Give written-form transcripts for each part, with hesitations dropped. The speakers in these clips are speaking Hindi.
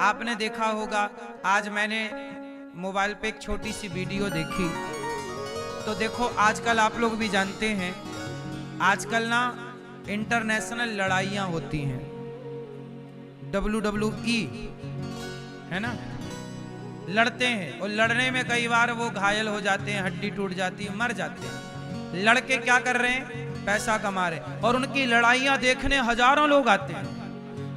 आपने देखा होगा, आज मैंने मोबाइल पे एक छोटी सी वीडियो देखी, तो देखो आजकल आप लोग भी जानते हैं, आजकल ना इंटरनेशनल लड़ाइयाँ होती हैं, WWE है ना, लड़ते हैं और लड़ने में कई बार वो घायल हो जाते हैं, हड्डी टूट जाती है, मर जाते हैं। लड़के क्या कर रहे हैं? पैसा कमा रहे हैं और उनकी लड़ाइयाँ देखने हजारों लोग आते हैं।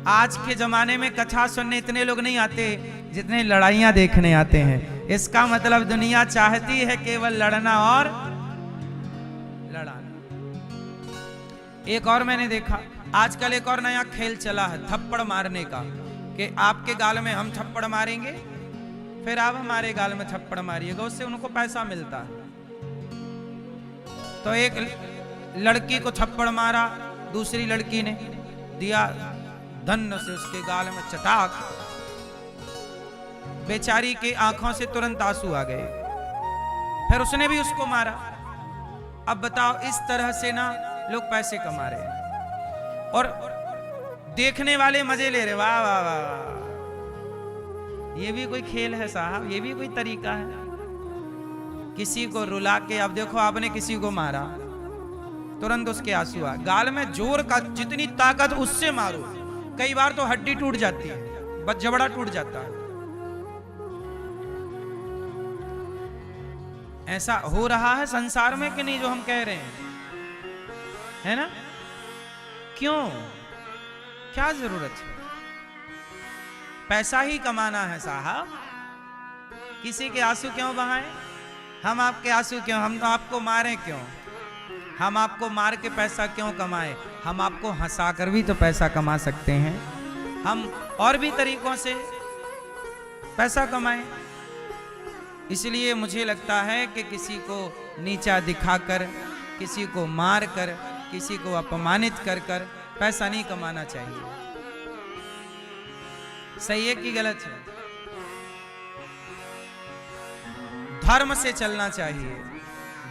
आज के जमाने में कथा सुनने इतने लोग नहीं आते जितने लड़ाइयाँ देखने आते हैं। इसका मतलब दुनिया चाहती है केवल लड़ना और लड़ाना। एक और मैंने देखा, आजकल एक और नया खेल चला है थप्पड़ मारने का, कि आपके गाल में हम थप्पड़ मारेंगे, फिर आप हमारे गाल में थप्पड़ मारिएगा, उससे उनको पैसा मिलता है। तो एक लड़की को थप्पड़ मारा, दूसरी लड़की ने दिया धन्न से उसके गाल में चटाक, बेचारी के आंखों से तुरंत आंसू आ गए, फिर उसने भी उसको मारा। अब बताओ, इस तरह से ना लोग पैसे कमा रहे हैं और देखने वाले मजे ले रहे। वाह वाह वाह वाह, ये भी कोई खेल है साहब, ये भी कोई तरीका है? किसी को रुला के, अब देखो आपने किसी को मारा, तुरंत उसके आंसू आ, गाल में जोर का जितनी ताकत उससे मारो, कई बार तो हड्डी टूट जाती है, बस जबड़ा टूट जाता है। ऐसा हो रहा है संसार में कि नहीं जो हम कह रहे हैं, है ना? क्यों? क्या जरूरत है? पैसा ही कमाना है साहब, किसी के आंसू क्यों बहाएं? हम आपके आंसू क्यों, हम तो आपको मारें क्यों? हम आपको मार के पैसा क्यों कमाएं? हम आपको हंसा कर भी तो पैसा कमा सकते हैं, हम और भी तरीकों से पैसा कमाएं। इसलिए मुझे लगता है कि किसी को नीचा दिखाकर, किसी को मार कर, किसी को अपमानित कर कर पैसा नहीं कमाना चाहिए। सही है कि गलत है? धर्म से चलना चाहिए,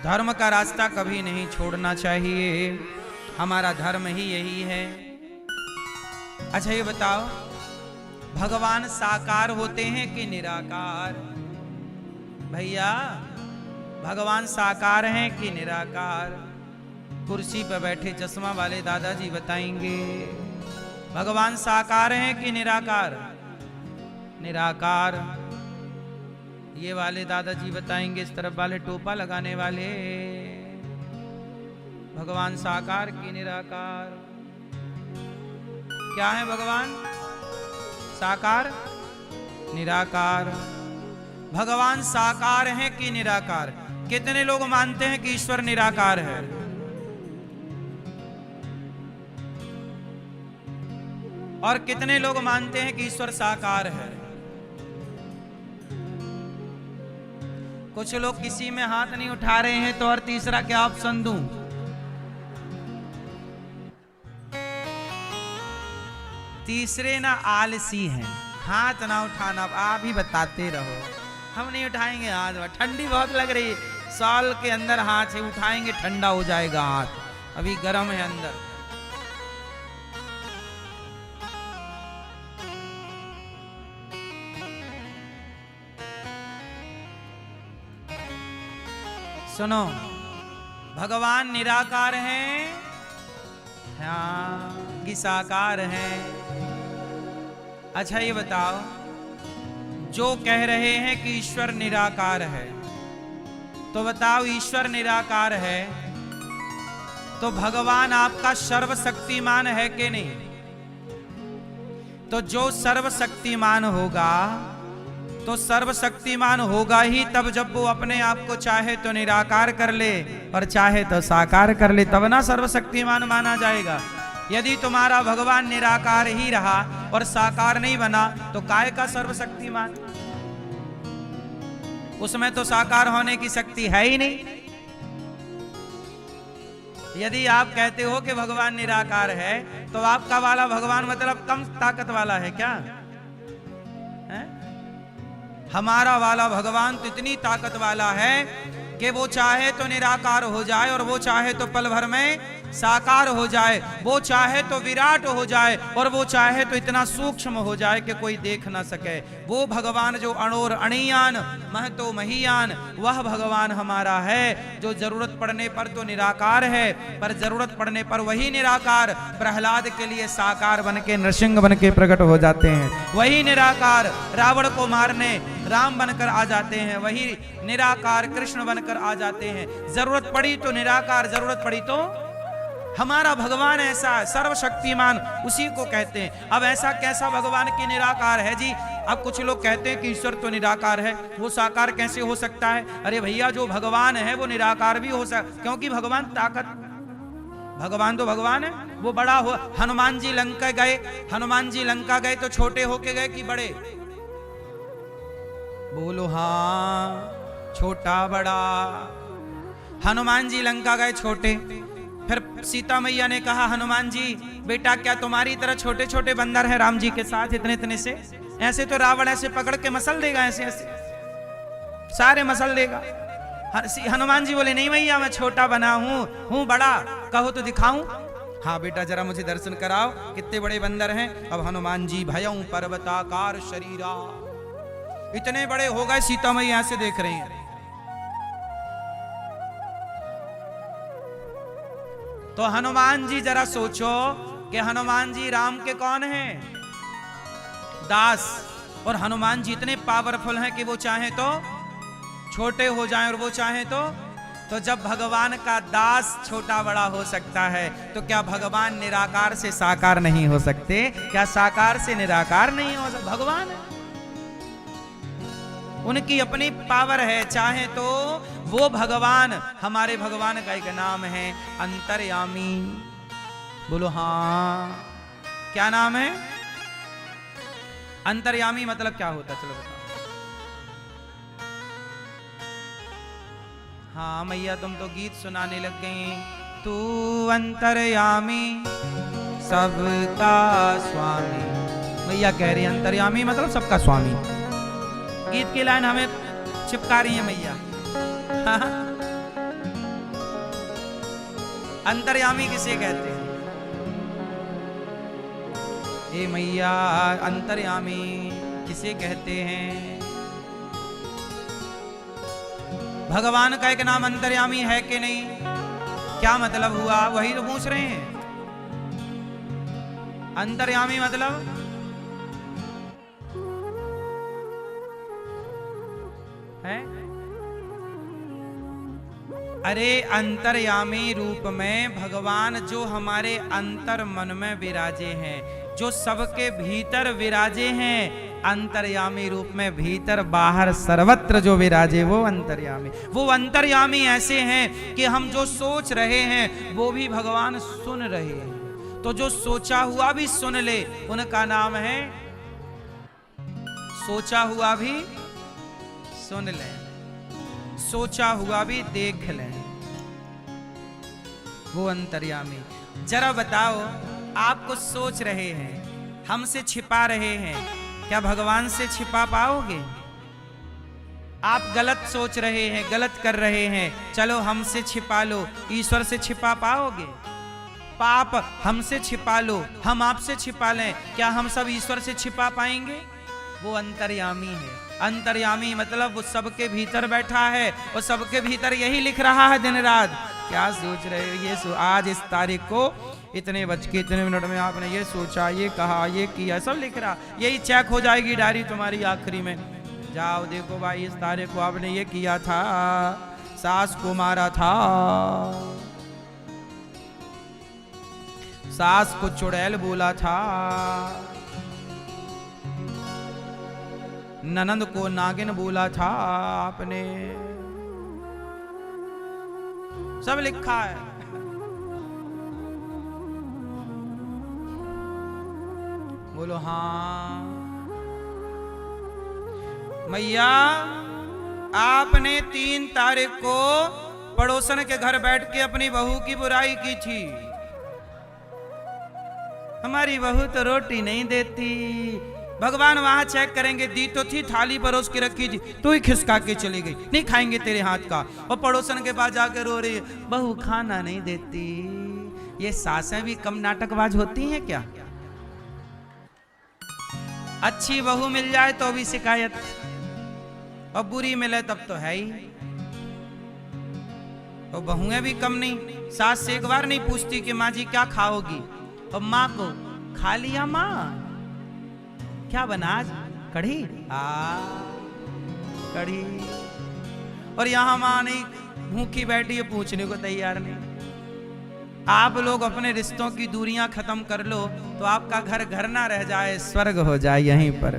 धर्म का रास्ता कभी नहीं छोड़ना चाहिए, हमारा धर्म ही यही है। अच्छा ये बताओ, भगवान साकार होते हैं कि निराकार? भैया, भगवान साकार हैं कि निराकार? कुर्सी पर बैठे चश्मा वाले दादाजी बताएंगे, भगवान साकार हैं कि निराकार? निराकार। ये वाले दादाजी बताएंगे, इस तरफ वाले टोपा लगाने वाले, भगवान साकार की निराकार? क्या है भगवान? साकार निराकार। भगवान साकार है कि निराकार? कितने लोग मानते हैं कि ईश्वर निराकार है? और कितने लोग मानते हैं कि ईश्वर साकार है? कुछ लोग किसी में हाथ नहीं उठा रहे हैं, तो और तीसरा क्या ऑप्शन दूं? तीसरे ना आलसी हैं, हाथ ना उठाना, आप ही बताते रहो, हम नहीं उठाएंगे हाथ, ठंडी बहुत लग रही है, साल के अंदर हाथ से उठाएंगे ठंडा हो जाएगा हाथ, अभी गर्म है अंदर। सुनो, भगवान निराकार हैं हाँ कि साकार हैं? अच्छा ये बताओ, जो कह रहे हैं कि ईश्वर निराकार है, तो बताओ ईश्वर निराकार है तो भगवान आपका सर्वशक्तिमान है कि नहीं? तो जो सर्वशक्तिमान होगा तो सर्वशक्तिमान होगा ही तब जब वो अपने आप को चाहे तो निराकार कर ले और चाहे तो साकार कर ले, तब ना सर्वशक्तिमान माना जाएगा। यदि तुम्हारा भगवान निराकार ही रहा और साकार नहीं बना तो काय का सर्वशक्तिमान? उसमें तो साकार होने की शक्ति है ही नहीं। यदि आप कहते हो कि भगवान निराकार है तो आपका वाला भगवान मतलब कम ताकत वाला है क्या? हमारा वाला भगवान तो इतनी ताकत वाला है कि वो चाहे तो निराकार हो जाए और वो चाहे तो पल भर में साकार हो जाए, वो चाहे तो विराट हो जाए और वो चाहे तो इतना सूक्ष्म हो जाए कि कोई देख ना सके। वो भगवान जो अणोर अणियान महतो महीयान, वह भगवान हमारा है जो जरूरत पड़ने पर तो निराकार है, पर जरूरत पड़ने पर वही निराकार प्रहलाद के लिए साकार बन के नृसिंह बन के प्रकट हो जाते हैं। वही निराकार रावण को मारने राम बनकर आ जाते हैं, वही निराकार कृष्ण बनकर आ जाते हैं। जरूरत पड़ी तो निराकार, जरूरत पड़ी तो हमारा भगवान ऐसा सर्वशक्तिमान, उसी को कहते हैं। अब ऐसा कैसा भगवान की निराकार है जी? अब कुछ लोग कहते हैं कि ईश्वर तो निराकार है, वो साकार कैसे हो सकता है? अरे भैया, जो भगवान है वो निराकार भी हो सकता, क्योंकि भगवान ताकत, भगवान तो भगवान है, वो बड़ा हो। हनुमान जी लंका गए, हनुमान जी लंका गए तो छोटे होके गए कि बड़े? बोलो हाँ, छोटा बड़ा। हनुमान जी लंका गए छोटे। फिर सीता मैया ने कहा, हनुमान जी बेटा, क्या तुम्हारी तरह छोटे छोटे बंदर हैं राम जी के साथ इतने इतने से? ऐसे तो रावण ऐसे पकड़ के मसल देगा, ऐसे ऐसे सारे मसल देगा। हनुमान जी बोले, नहीं मैया, मैं छोटा बना हूं बड़ा, कहो तो दिखाऊं। हाँ बेटा, जरा मुझे दर्शन कराओ, कितने बड़े बंदर हैं। अब हनुमान जी भयं पर्वताकार शरीरा, इतने बड़े हो गए, सीता मैया से देख रही हैं। तो हनुमान जी जरा सोचो कि हनुमान जी राम के कौन हैं? दास। और हनुमान जी इतने पावरफुल हैं कि वो चाहे तो छोटे हो जाएं और वो चाहे तो जब भगवान का दास छोटा बड़ा हो सकता है, तो क्या भगवान निराकार से साकार नहीं हो सकते? क्या साकार से निराकार नहीं हो सकते? भगवान है, उनकी अपनी पावर है। चाहे तो वो भगवान, हमारे भगवान का एक नाम है अंतर्यामी। बोलो हाँ, क्या नाम है? अंतर्यामी मतलब क्या होता? चलो बताओ। हाँ मैया, तुम तो गीत सुनाने लग गई। तू अंतर्यामी सबका स्वामी। मैया कह रही अंतर्यामी मतलब सबका स्वामी। गीत की लाइन हमें चिपका रही है मैया। अंतर्यामी किसे कहते हैं? ए मैया, अंतर्यामी किसे कहते हैं? भगवान का एक नाम अंतर्यामी है कि नहीं? क्या मतलब हुआ? वही तो पूछ रहे हैं। अंतर्यामी मतलब है? अरे अंतर्यामी रूप में भगवान जो हमारे अंतर मन में विराजे हैं, जो सबके भीतर विराजे हैं, अंतर्यामी रूप में भीतर बाहर सर्वत्र जो विराजे वो अंतर्यामी। वो अंतर्यामी ऐसे हैं कि हम जो सोच रहे हैं वो भी भगवान सुन रहे हैं। तो जो सोचा हुआ भी सुन ले, उनका नाम है सोचा हुआ भी सुन लें, सोचा हुआ भी देख लें, वो अंतर्यामी। जरा बताओ, आप कुछ सोच रहे हैं, हमसे छिपा रहे हैं, क्या भगवान से छिपा पाओगे? आप गलत सोच रहे हैं, गलत कर रहे हैं, चलो हमसे छिपा लो, ईश्वर से छिपा पाओगे? पाप हमसे छिपा लो, हम आपसे छिपा लें, क्या हम सब ईश्वर से छिपा पाएंगे? वो अंतर्यामी है। अंतर्यामी मतलब वो सबके भीतर बैठा है, वो सबके भीतर यही लिख रहा है दिन रात। क्या सोच रहे हो? ये आज इस तारीख को इतने बज के इतने मिनट में आपने ये सोचा, ये कहा, ये किया, सब लिख रहा। यही चेक हो जाएगी डायरी तुम्हारी आखिरी में। जाओ देखो भाई, इस तारीख को आपने ये किया था, सास को मारा था, सास को चुड़ैल बोला था, ननंद को नागिन बोला था आपने, सब लिखा है। बोलो हाँ। मैया, आपने 3 तारीख को पड़ोसन के घर बैठ के अपनी बहू की बुराई की थी। हमारी बहू तो रोटी नहीं देती। भगवान वहां चेक करेंगे, दी तो थी, थाली परोस के रखी थी, तू ही खिसका के चली गई, नहीं खाएंगे तेरे हाथ का। और पड़ोसन के पास जाकर रो रही है, बहू खाना नहीं देती, ये सासें भी कम नाटकबाज होती हैं क्या? अच्छी बहू मिल जाए तो भी शिकायत, और बुरी मिले तब तो है ही। तो बहुएं भी कम नहीं, सास से एक बार नहीं पूछती कि माँ जी क्या खाओगी, और माँ को खा लिया माँ क्या बना आज, कढ़ी, कढ़ी। और यहां माँ नहीं भूखी बैठी है, पूछने को तैयार नहीं। आप लोग अपने रिश्तों की दूरियां खत्म कर लो तो आपका घर घर ना रह जाए, स्वर्ग हो जाए यहीं पर।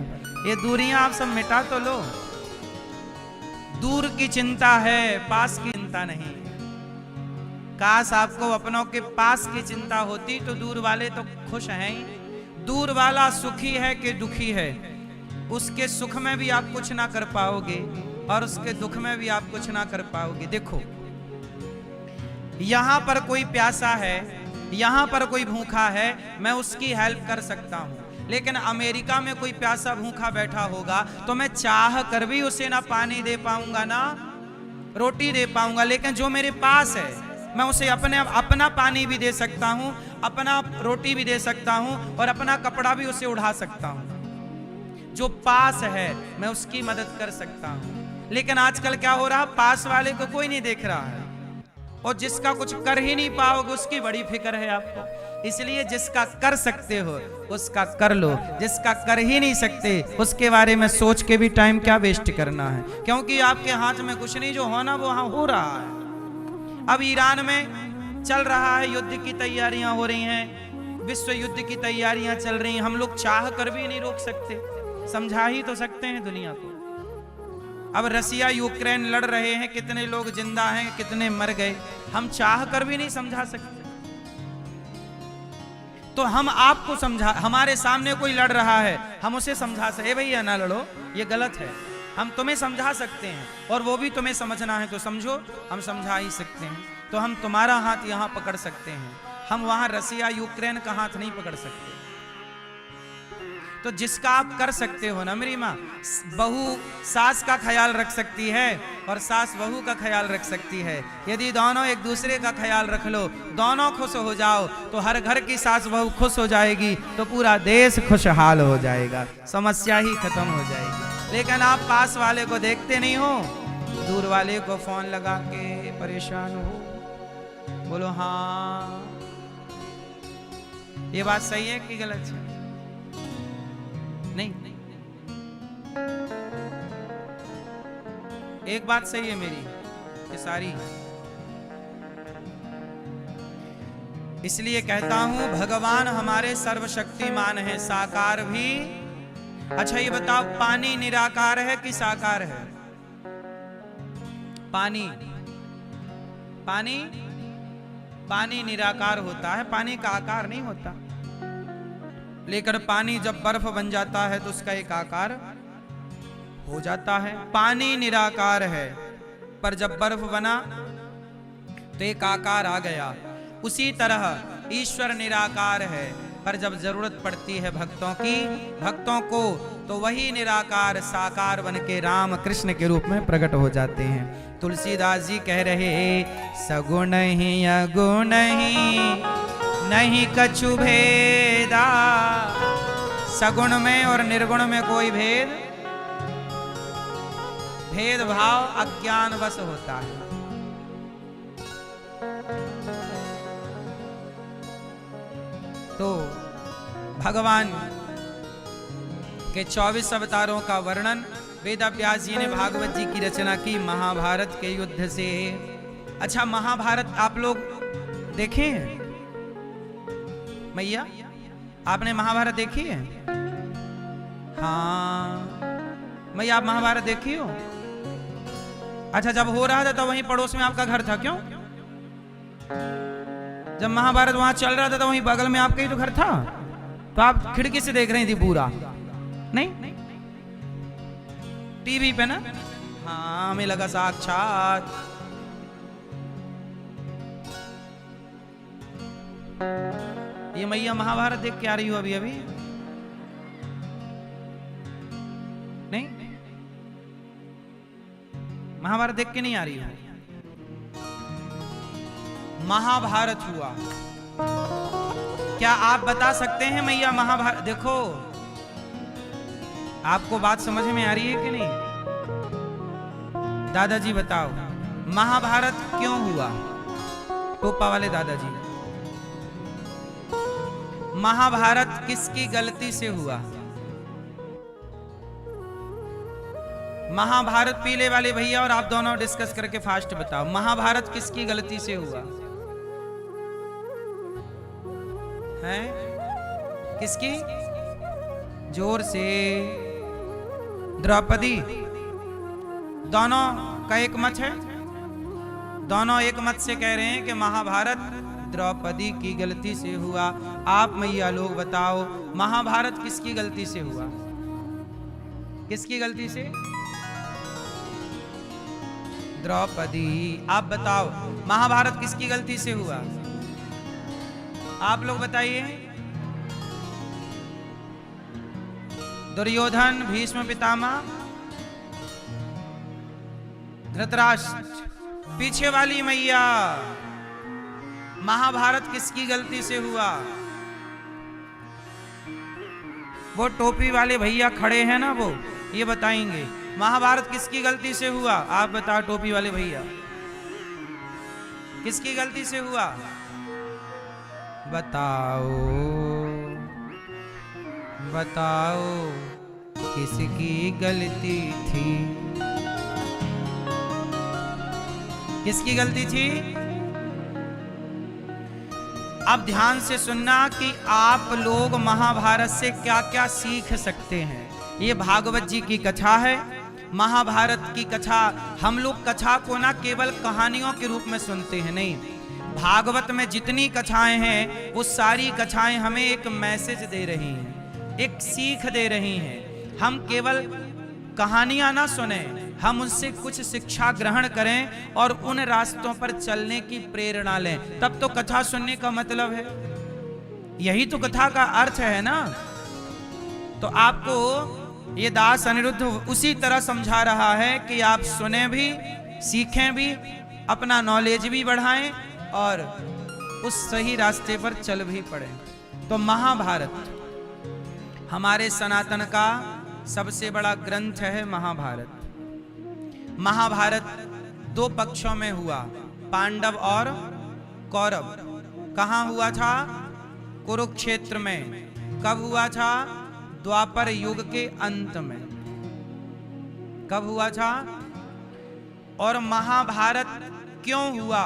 ये दूरियां आप सब मिटा तो लो। दूर की चिंता है, पास की चिंता नहीं। काश आपको अपनों के पास की चिंता होती तो दूर वाले तो खुश हैं ही। दूर वाला सुखी है कि दुखी है, उसके सुख में भी आप कुछ ना कर पाओगे और उसके दुख में भी आप कुछ ना कर पाओगे। देखो, यहां पर कोई प्यासा है, यहां पर कोई भूखा है, मैं उसकी हेल्प कर सकता हूं। लेकिन अमेरिका में कोई प्यासा भूखा बैठा होगा तो मैं चाह कर भी उसे ना पानी दे पाऊंगा ना रोटी दे पाऊंगा। लेकिन जो मेरे पास है मैं उसे अपना पानी भी दे सकता हूं, अपना रोटी भी दे सकता हूं और अपना कपड़ा भी उसे उड़ा सकता हूं। जो पास है मैं उसकी मदद कर सकता हूं। लेकिन आजकल क्या हो रहा, पास वाले को कोई नहीं देख रहा है, और जिसका कुछ कर ही नहीं पाओगे उसकी बड़ी फिक्र है आपको। इसलिए जिसका कर सकते हो उसका कर लो, जिसका कर ही नहीं सकते उसके बारे में सोच के भी टाइम क्या वेस्ट करना है, क्योंकि आपके हाथ में कुछ नहीं, जो होना वो वहां हो रहा है। अब ईरान में चल रहा है, युद्ध की तैयारियां हो रही हैं, विश्व युद्ध की तैयारियां चल रही हैं। हम लोग चाह कर भी नहीं रोक सकते, समझा ही तो सकते हैं दुनिया को। अब रसिया यूक्रेन लड़ रहे हैं, कितने लोग जिंदा हैं, कितने मर गए, हम चाह कर भी नहीं समझा सकते। तो हम आपको समझा, हमारे सामने कोई लड़ रहा है हम उसे समझा सकते, भैया ना लड़ो ये गलत है, हम तुम्हें समझा सकते हैं, और वो भी तुम्हें समझना है तो समझो, हम समझा ही सकते हैं। तो हम तुम्हारा हाथ यहां पकड़ सकते हैं, हम वहां रसिया यूक्रेन का हाथ नहीं पकड़ सकते। तो जिसका आप कर सकते हो ना मेरी माँ, बहू सास का ख्याल रख सकती है और सास बहू का ख्याल रख सकती है। यदि दोनों एक दूसरे का ख्याल रख लो, दोनों खुश हो जाओ, तो हर घर की सास बहू खुश हो जाएगी, तो पूरा देश खुशहाल हो जाएगा, समस्या ही खत्म हो जाएगी। लेकिन आप पास वाले को देखते नहीं हो, दूर वाले को फोन लगा के परेशान हो। बोलो हाँ, ये बात सही है कि गलत है? नहीं, एक बात सही है मेरी, ये सारी। इसलिए कहता हूं भगवान हमारे सर्वशक्तिमान है, साकार भी। अच्छा ये बताओ, पानी निराकार है कि साकार है? पानी पानी पानी निराकार होता है, पानी का आकार नहीं होता। लेकिन पानी जब बर्फ बन जाता है तो उसका एक आकार हो जाता है। पानी निराकार है, पर जब बर्फ बना तो एक आकार आ गया। उसी तरह ईश्वर निराकार है, पर जब जरूरत पड़ती है भक्तों को तो वही निराकार साकार बन के राम कृष्ण के रूप में प्रकट हो जाते हैं। तुलसीदास जी कह रहे, सगुण ही अगुण ही नहीं कछु भेदा। सगुण में और निर्गुण में कोई भेदभाव अज्ञानवश होता है। तो भगवान के 24 अवतारों का वर्णन वेद व्यास जी ने भागवत जी की रचना की महाभारत के युद्ध से। अच्छा, महाभारत आप लोग देखे हैं? मैया आपने महाभारत देखी है? हाँ मैया, आप महाभारत देखी हो? अच्छा, जब हो रहा था तो वहीं पड़ोस में आपका घर था, क्यों? जब महाभारत वहां चल रहा था तो वहीं बगल में आपका ही तो घर था, तो आप खिड़की से देख रही थी पूरा? नहीं, टीवी पे ना। हाँ, हमें लगा साक्षात। ये मैया महाभारत देख के आ रही हो अभी अभी? नहीं, महाभारत देख के नहीं आ रही हो। महाभारत हुआ, क्या आप बता सकते हैं मैया महाभारत? देखो, आपको बात समझ में आ रही है कि नहीं? दादाजी बताओ, महाभारत क्यों हुआ? टोपा वाले दादाजी, महाभारत किसकी गलती से हुआ? महाभारत पीले वाले भैया और आप दोनों डिस्कस करके फास्ट बताओ, महाभारत किसकी गलती से हुआ है? किसकी? जोर से। द्रौपदी। दोनों का एक मत है, दोनों एक मत से कह रहे हैं कि महाभारत द्रौपदी की गलती से हुआ। आप मैया लोग बताओ, महाभारत किसकी गलती से हुआ? किसकी गलती से? द्रौपदी। आप बताओ, महाभारत किसकी गलती से हुआ? आप लोग बताइए। दुर्योधन, भीष्म पितामह, धृतराष्ट्र। पीछे वाली मैया, महाभारत किसकी गलती से हुआ? वो टोपी वाले भैया खड़े हैं ना, वो ये बताएंगे महाभारत किसकी गलती से हुआ। आप बताओ टोपी वाले भैया, किसकी गलती से हुआ? बताओ बताओ, किसकी गलती थी? किसकी गलती थी? अब ध्यान से सुनना कि आप लोग महाभारत से क्या क्या सीख सकते हैं। ये भागवत जी की कथा है, महाभारत की कथा। हम लोग कथा को ना केवल कहानियों के रूप में सुनते हैं, नहीं, भागवत में जितनी कथाएं हैं वो सारी कथाएं हमें एक मैसेज दे रही हैं, एक सीख दे रही हैं। हम केवल कहानियां ना सुने, हम उनसे कुछ शिक्षा ग्रहण करें और उन रास्तों पर चलने की प्रेरणा लें, तब तो कथा सुनने का मतलब है। यही तो कथा का अर्थ है ना। तो आपको ये दास अनिरुद्ध उसी तरह समझा रहा है कि आप सुने भी, सीखें भी, अपना नॉलेज भी बढ़ाएं और उस सही रास्ते पर चल भी पड़े। तो महाभारत हमारे सनातन का सबसे बड़ा ग्रंथ है। महाभारत दो पक्षों में हुआ, पांडव और कौरव। कहां हुआ था? कुरुक्षेत्र में। कब हुआ था? द्वापर युग के अंत में। कब हुआ था? और महाभारत क्यों हुआ?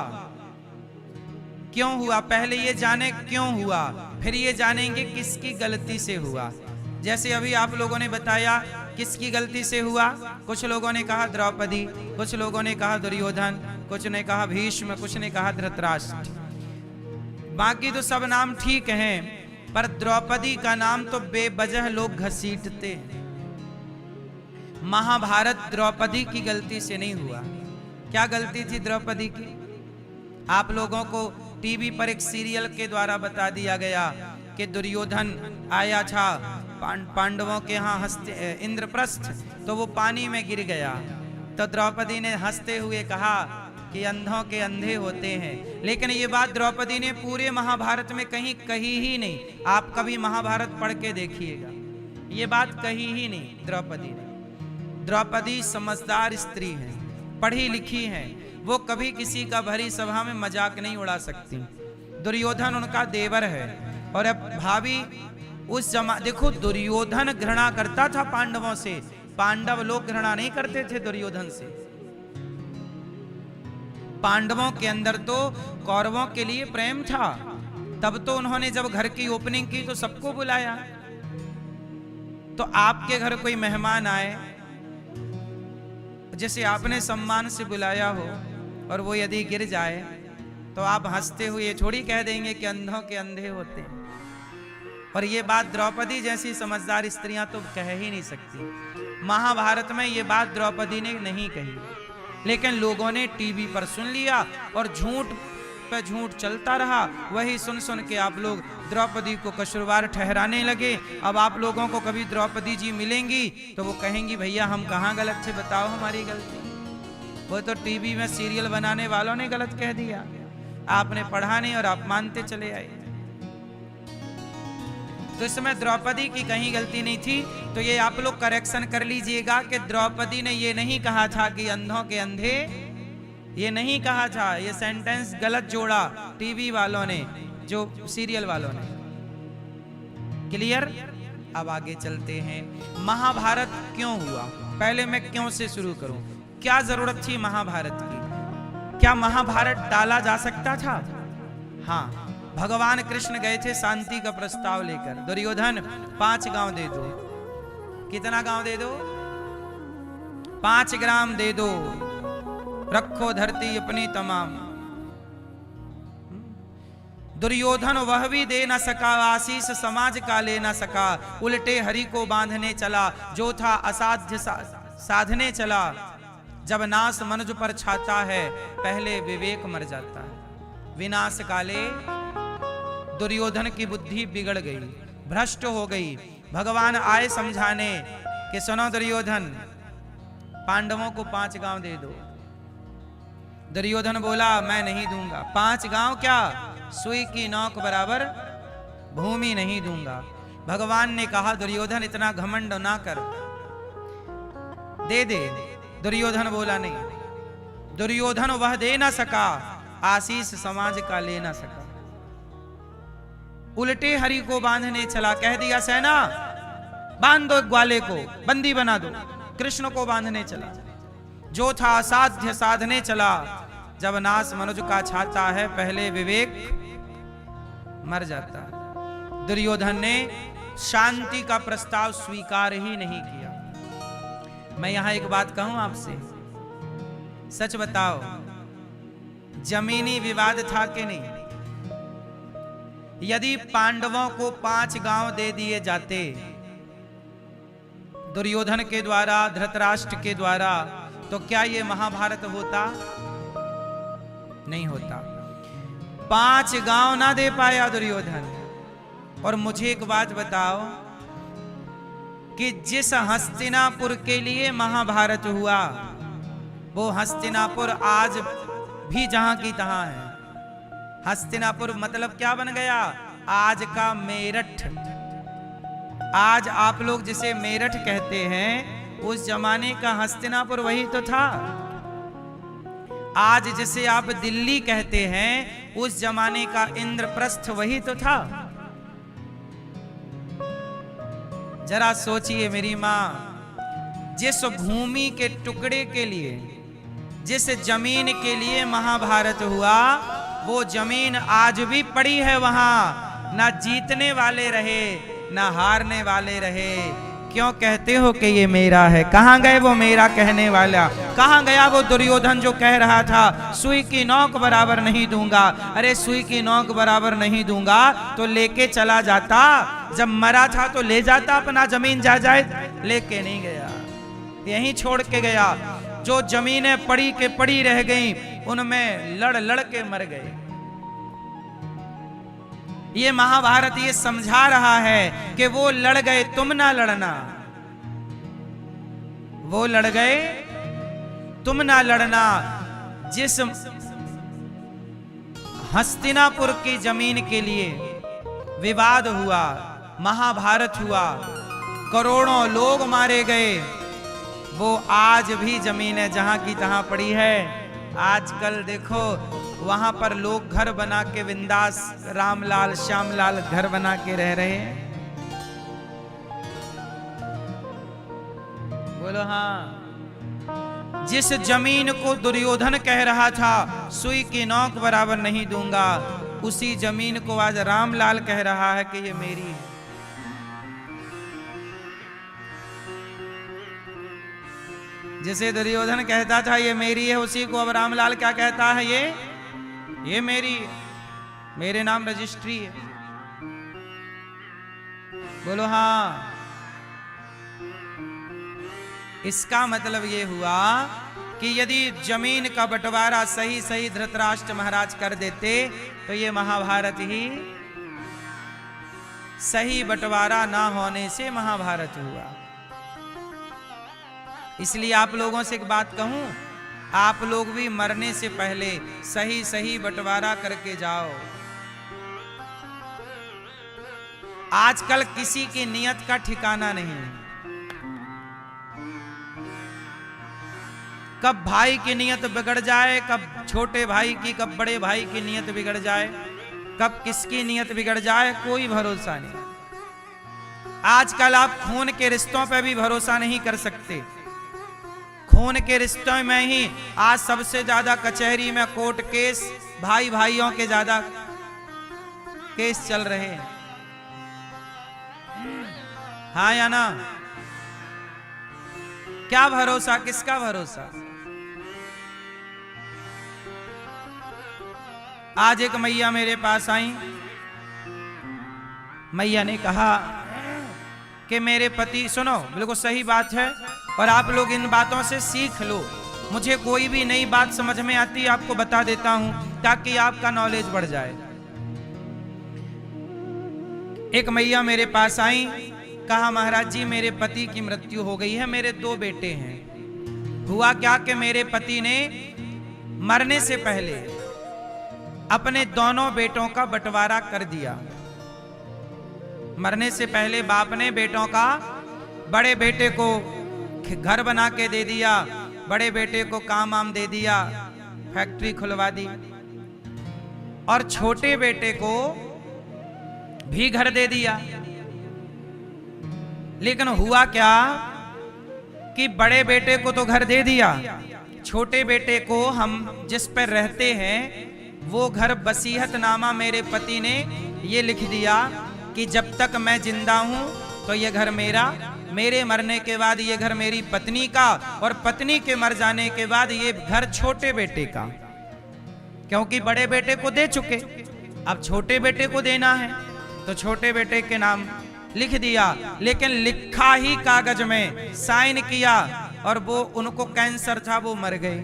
क्यों हुआ? पहले ये जाने क्यों हुआ, फिर ये जानेंगे किसकी गलती से हुआ। जैसे अभी आप लोगों ने बताया किसकी गलती से हुआ। कुछ लोगों ने कहा द्रौपदी, कुछ लोगों ने कहा दुर्योधन, कुछ ने कहा भीष्म, कुछ ने कहा धृतराष्ट्र। बाकी तो सब नाम ठीक हैं, पर द्रौपदी का नाम तो बेवजह लोग घसीटते हैं। महाभारत द्रौपदी की गलती से नहीं हुआ। क्या गलती थी द्रौपदी की? आप लोगों को टीवी पर एक सीरियल के द्वारा बता दिया गया कि दुर्योधन आया था पांडवों के यहाँ हंसते इंद्रप्रस्थ, तो वो पानी में गिर गया। तो द्रौपदी ने हंसते हुए कहा कि अंधों के अंधे होते हैं। लेकिन ये बात द्रौपदी ने पूरे महाभारत में कहीं कही ही नहीं। आप कभी महाभारत पढ़ के देखिएगा, ये बात कही ही नहीं द्रौपदी ने। द्रौपदी समझदार स्त्री है, पढ़ी लिखी है, वो कभी किसी का भरी सभा में मजाक नहीं उड़ा सकती। दुर्योधन उनका देवर है और अब भाभी उस देखो दुर्योधन घृणा करता था पांडवों से, पांडव लोग घृणा नहीं करते थे दुर्योधन से। पांडवों के अंदर तो कौरवों के लिए प्रेम था, तब तो उन्होंने जब घर की ओपनिंग की तो सबको बुलाया। तो आपके घर कोई मेहमान आए, जैसे आपने सम्मान से बुलाया हो, और वो यदि गिर जाए तो आप हंसते हुए थोड़ी कह देंगे कि अंधों के अंधे होते हैं। और ये बात द्रौपदी जैसी समझदार स्त्रियां तो कह ही नहीं सकती। महाभारत में ये बात द्रौपदी ने नहीं कही, लेकिन लोगों ने टीवी पर सुन लिया और झूठ पे झूठ चलता रहा। वही सुन सुन के आप लोग द्रौपदी को कसूरवार ठहराने लगे। अब आप लोगों को कभी द्रौपदी जी मिलेंगी तो वो कहेंगी भैया हम कहाँ गलत थे, बताओ हमारी गलती। वो तो टीवी में सीरियल बनाने वालों ने गलत कह दिया, आपने पढ़ा नहीं और आप मानते चले आए। तो इसमें द्रौपदी की कहीं गलती नहीं थी। तो ये आप लोग करेक्शन कर लीजिएगा कि द्रौपदी ने ये नहीं कहा था कि अंधों के अंधे, ये नहीं कहा था। ये सेंटेंस गलत जोड़ा टीवी वालों ने, जो सीरियल वालों ने। क्लियर? अब आगे चलते हैं। महाभारत क्यों हुआ? पहले मैं क्यों से शुरू करूं। क्या जरूरत थी महाभारत की? क्या महाभारत टाला जा सकता था? हाँ, भगवान कृष्ण गए थे शांति का प्रस्ताव लेकर। दुर्योधन 5 गांव दे दो। कितना गांव दे दो? 5 ग्राम दे दो, रखो धरती अपनी तमाम। दुर्योधन वह भी दे न सका, आशीष समाज का ले न सका। उल्टे हरि को बांधने चला, जो था असाध्य साधने चला। जब नाश मनुज पर छाता है, पहले विवेक मर जाता है। विनाश काले दुर्योधन की बुद्धि बिगड़ गई, भ्रष्ट हो गई। भगवान आए समझाने कि सुनो दुर्योधन, पांडवों को 5 गांव दे दो। दुर्योधन बोला मैं नहीं दूंगा। 5 गांव क्या, सुई की नोक बराबर भूमि नहीं दूंगा। भगवान ने कहा दुर्योधन इतना घमंड ना कर, दे दे। दुर्योधन बोला नहीं। दुर्योधन वह दे ना सका, आशीष समाज का ले ना सका। उल्टे हरि को बांधने चला। कह दिया सेना बांध दो, ग्वाले को बंदी बना दो। कृष्ण को बांधने चला, जो था असाध्य साधने चला। जब नाश मनुज का छाता है, पहले विवेक मर जाता है। दुर्योधन ने शांति का प्रस्ताव स्वीकार ही नहीं किया। मैं यहां एक बात कहूं आपसे, सच बताओ, जमीनी विवाद था कि नहीं? यदि पांडवों को 5 गांव दे दिए जाते दुर्योधन के द्वारा, धृतराष्ट्र के द्वारा, तो क्या ये महाभारत होता? नहीं होता। 5 गांव ना दे पाया दुर्योधन। और मुझे एक बात बताओ कि जिस हस्तिनापुर के लिए महाभारत हुआ, वो हस्तिनापुर आज भी जहां की तहां है। हस्तिनापुर मतलब क्या बन गया? आज का मेरठ। आज आप लोग जिसे मेरठ कहते हैं, उस जमाने का हस्तिनापुर वही तो था। आज जिसे आप दिल्ली कहते हैं, उस जमाने का इंद्रप्रस्थ वही तो था। जरा सोचिए मेरी मां, जिस भूमि के टुकड़े के लिए, जिस जमीन के लिए महाभारत हुआ, वो जमीन आज भी पड़ी है वहां। ना जीतने वाले रहे, ना हारने वाले रहे। क्यों कहते हो कि ये मेरा है? कहां गए वो मेरा कहने वाला? कहां गया वो दुर्योधन जो कह रहा था सुई की नोक बराबर नहीं दूंगा? अरे सुई की नोक बराबर नहीं दूंगा तो लेके चला जाता। जब मरा था तो ले जाता अपना जमीन जायदाद, लेके नहीं गया, यहीं छोड़ के गया। जो जमीनें पड़ी के पड़ी रह गई, उनमें लड़ लड़ के मर गए। ये महाभारत ये समझा रहा है कि वो लड़ गए, तुम ना लड़ना। वो लड़ गए, तुम ना लड़ना। जिस हस्तिनापुर की जमीन के लिए विवाद हुआ, महाभारत हुआ, करोड़ों लोग मारे गए, वो आज भी जमीनें जहां की तहां पड़ी है। आजकल देखो वहां पर लोग घर बना के, बिंदास रामलाल श्यामलाल घर बना के रह रहे हैं। बोलो हाँ। जिस जमीन को दुर्योधन कह रहा था सुई की नोक बराबर नहीं दूंगा, उसी जमीन को आज रामलाल कह रहा है कि ये मेरी है। जिसे दुर्योधन कहता था ये मेरी है, उसी को अब रामलाल क्या कहता है? ये मेरी है, मेरे नाम रजिस्ट्री है। बोलो हाँ। इसका मतलब ये हुआ कि यदि जमीन का बंटवारा सही सही धृतराष्ट्र महाराज कर देते तो ये महाभारत ही सही बंटवारा ना होने से महाभारत हुआ। इसलिए आप लोगों से एक बात कहूं, आप लोग भी मरने से पहले सही सही बंटवारा करके जाओ। आजकल किसी की नियत का ठिकाना नहीं है। कब भाई की नियत बिगड़ जाए, कब छोटे भाई की, कब बड़े भाई की नियत बिगड़ जाए, कब किसकी नियत बिगड़ जाए, कोई भरोसा नहीं। आजकल आप खून के रिश्तों पे भी भरोसा नहीं कर सकते। खून के रिश्तों में ही आज सबसे ज्यादा कचहरी में कोर्ट केस, भाई भाइयों के ज्यादा केस चल रहे हैं। हाँ या ना? क्या भरोसा, किसका भरोसा? आज एक मैया मेरे पास आई। मैया ने कहा कि मेरे पति, सुनो बिल्कुल सही बात है और आप लोग इन बातों से सीख लो। मुझे कोई भी नई बात समझ में आती है आपको बता देता हूं ताकि आपका नॉलेज बढ़ जाए। एक मैया मेरे पास आई, कहा महाराज जी मेरे पति की मृत्यु हो गई है, मेरे 2 बेटे हैं। हुआ क्या कि मेरे पति ने मरने से पहले अपने दोनों बेटों का बंटवारा कर दिया। मरने से पहले बाप ने बेटों का, बड़े बेटे को घर बना के दे दिया, बड़े बेटे को काम आम दे दिया, फैक्ट्री खुलवा दी, और छोटे बेटे को भी घर दे दिया। लेकिन हुआ क्या कि बड़े बेटे को तो घर दे दिया, छोटे बेटे को हम जिस पर रहते हैं वो घर वसीयतनामा मेरे पति ने ये लिख दिया कि जब तक मैं जिंदा हूं तो ये घर मेरा, मेरे मरने के बाद ये घर मेरी पत्नी का, और पत्नी के मर जाने के बाद ये घर छोटे बेटे का। क्योंकि बड़े बेटे को दे चुके, अब छोटे बेटे को देना है तो छोटे बेटे के नाम लिख दिया। लेकिन लिखा ही कागज में, साइन किया, और वो उनको कैंसर था, वो मर गए।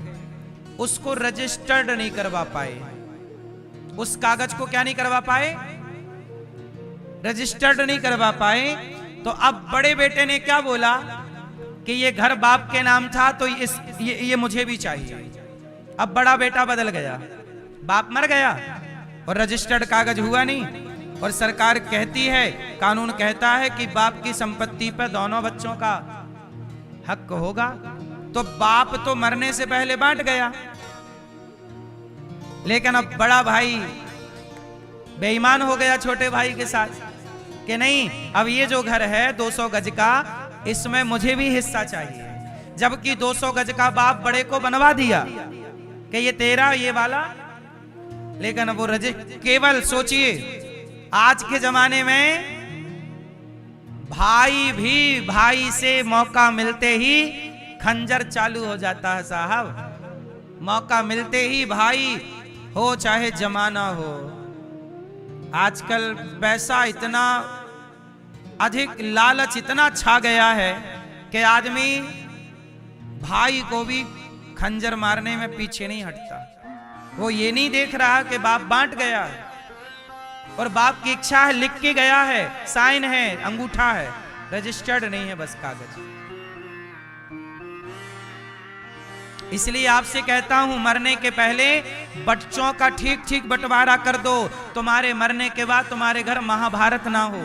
उसको रजिस्टर्ड नहीं करवा पाए, उस कागज को क्या नहीं करवा पाए, रजिस्टर्ड नहीं करवा पाए। तो अब बड़े बेटे ने क्या बोला कि ये घर बाप के नाम था तो ये मुझे भी चाहिए। अब बड़ा बेटा बदल गया, बाप मर गया और रजिस्टर्ड कागज हुआ नहीं। और सरकार कहती है, कानून कहता है कि बाप की संपत्ति पर दोनों बच्चों का हक होगा। तो बाप तो मरने से पहले बांट गया, लेकिन अब बड़ा भाई बेईमान हो गया छोटे भाई के साथ कि नहीं, अब ये जो घर है 200 गज का, इसमें मुझे भी हिस्सा चाहिए। जबकि 200 गज का बाप बड़े को बनवा दिया कि ये तेरा, ये वाला। लेकिन वो केवल सोचिए, आज के जमाने में भाई भी भाई से मौका मिलते ही खंजर चालू हो जाता है साहब। मौका मिलते ही भाई हो चाहे जमाना हो। आजकल पैसा इतना अधिक, लालच इतना छा गया है कि आदमी भाई को भी खंजर मारने में पीछे नहीं हटता। वो ये नहीं देख रहा कि बाप बांट गया है और बाप की इच्छा है, लिख के गया है, साइन है, अंगूठा है, रजिस्टर्ड नहीं है, बस कागज। इसलिए आपसे कहता हूं, मरने के पहले बच्चों का ठीक ठीक बंटवारा कर दो, तुम्हारे मरने के बाद तुम्हारे घर महाभारत ना हो।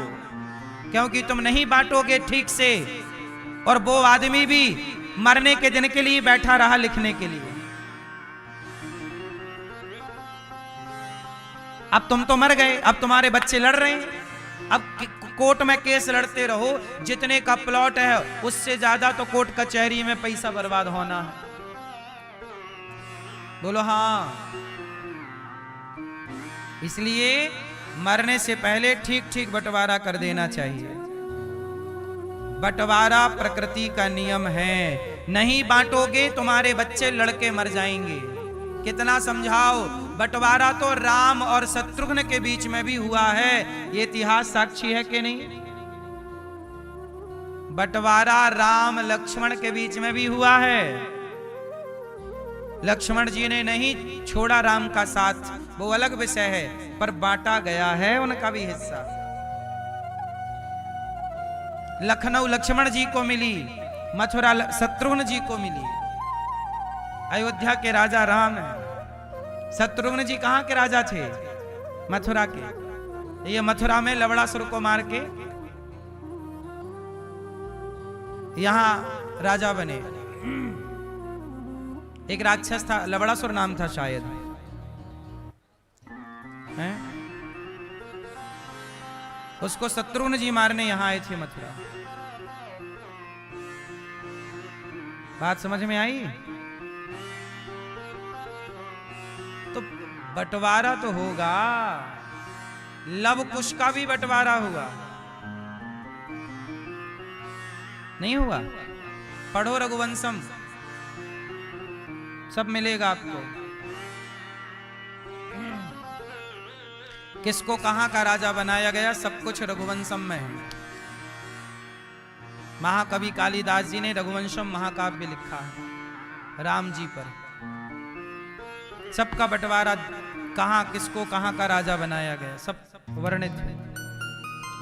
क्योंकि तुम नहीं बांटोगे ठीक से, और वो आदमी भी मरने के दिन के लिए बैठा रहा लिखने के लिए। अब तुम तो मर गए, अब तुम्हारे बच्चे लड़ रहे हैं। अब कोर्ट में केस लड़ते रहो, जितने का प्लॉट है उससे ज्यादा तो कोर्ट कचहरी में पैसा बर्बाद होना है। बोलो हाँ। इसलिए मरने से पहले ठीक ठीक बंटवारा कर देना चाहिए। बंटवारा प्रकृति का नियम है, नहीं बांटोगे तुम्हारे बच्चे लड़के मर जाएंगे। कितना समझाओ, बंटवारा तो राम और शत्रुघ्न के बीच में भी हुआ है, ये इतिहास साक्षी है कि नहीं। बंटवारा राम लक्ष्मण के बीच में भी हुआ है। लक्ष्मण जी ने नहीं छोड़ा राम का साथ, वो अलग विषय है, पर बांटा गया है उनका भी हिस्सा। लखनऊ लक्ष्मण जी को मिली, मथुरा शत्रुघ्न जी को मिली। अयोध्या के राजा राम है, शत्रुघ्न जी कहां के राजा थे? मथुरा के। ये मथुरा में लवणासुर को मार के यहां राजा बने। एक राक्षस था, लवणासुर नाम था शायद, हैं? उसको शत्रुघ्न जी मारने यहां आए थे मथुरा। बात समझ में आई? तो बंटवारा तो होगा, लव कुश का भी बंटवारा हुआ, नहीं हुआ? पढ़ो रघुवंशम, सब मिलेगा आपको। किसको कहां का राजा बनाया गया, सब कुछ रघुवंशम में है। महाकवि कालिदास जी ने रघुवंशम महाकाव्य लिखा है राम जी पर। सबका बंटवारा, कहां किसको कहां का राजा बनाया गया, सब वर्णित है।